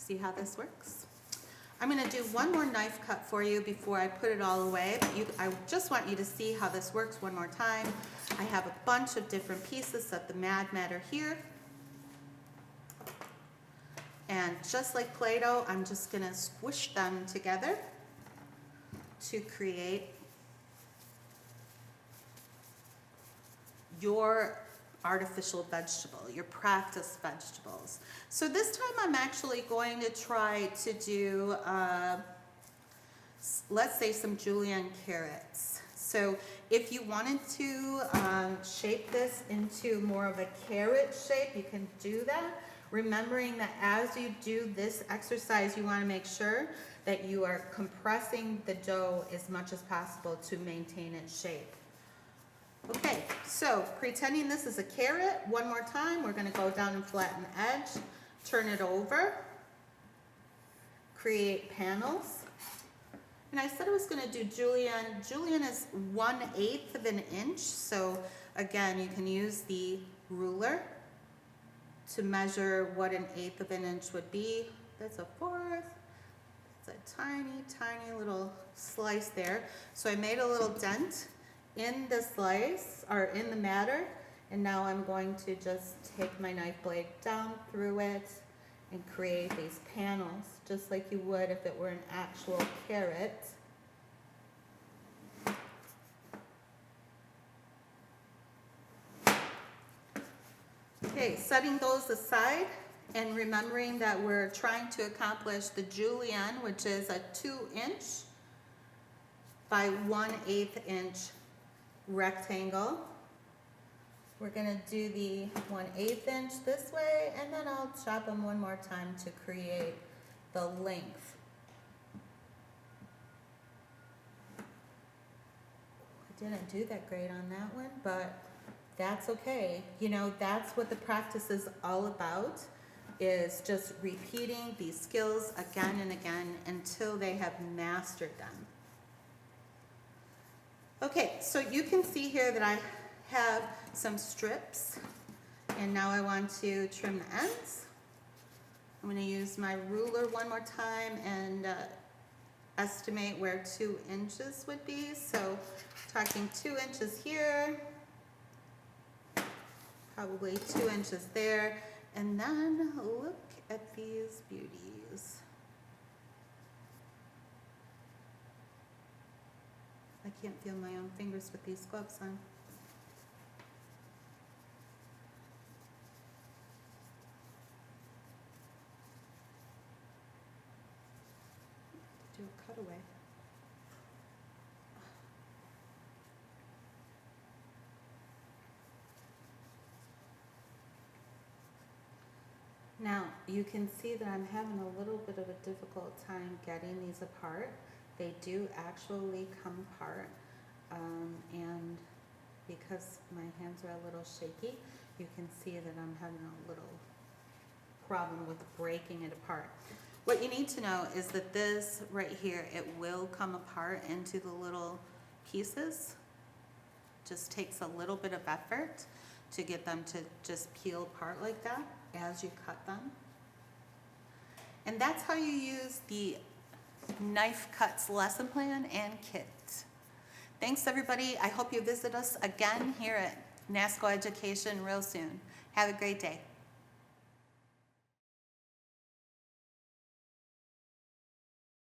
See how this works? I'm going to do one more knife cut for you before I put it all away, but I just want you to see how this works one more time. I have a bunch of different pieces of the Mad Mattr here. And just like Play-Doh, I'm just going to squish them together to create your artificial vegetable, your practice vegetables. So this time I'm actually going to try to do, let's say, some Julienne carrots. So if you wanted to shape this into more of a carrot shape, you can do that. Remembering that as you do this exercise, you want to make sure that you are compressing the dough as much as possible to maintain its shape. Okay, so pretending this is a carrot, one more time, we're going to go down and flatten the edge, turn it over, create panels. And I said I was going to do Julienne. Julienne is 1/8 of an inch, so again, you can use the ruler to measure what 1/8 of an inch would be. That's 1/4. It's a tiny, tiny little slice there. So I made a little dent in the slice, or in the matter, and now I'm going to just take my knife blade down through it and create these panels, just like you would if it were an actual carrot. Okay, setting those aside and remembering that we're trying to accomplish the Julienne, which is a 2" by 1/8 inch rectangle. We're going to do the 1/8 inch this way, and then I'll chop them one more time to create the length. I didn't do that great on that one, but that's okay. You know, that's what the practice is all about, is just repeating these skills again and again until they have mastered them. Okay, so you can see here that I have some strips, and now I want to trim the ends. I'm going to use my ruler one more time and estimate where 2 inches would be. So talking 2 inches here, probably 2 inches there, and then look at these beauties. I can't feel my own fingers with these gloves on. Do a cutaway. Now, you can see that I'm having a little bit of a difficult time getting these apart. They do actually come apart, and because my hands are a little shaky, you can see that I'm having a little problem with breaking it apart. What you need to know is that this right here, it will come apart into the little pieces. Just takes a little bit of effort to get them to just peel apart like that as you cut them. And that's how you use the Knife Cuts lesson plan and kit. Thanks everybody. I hope you visit us again here at Nasco Education real soon. Have a great day.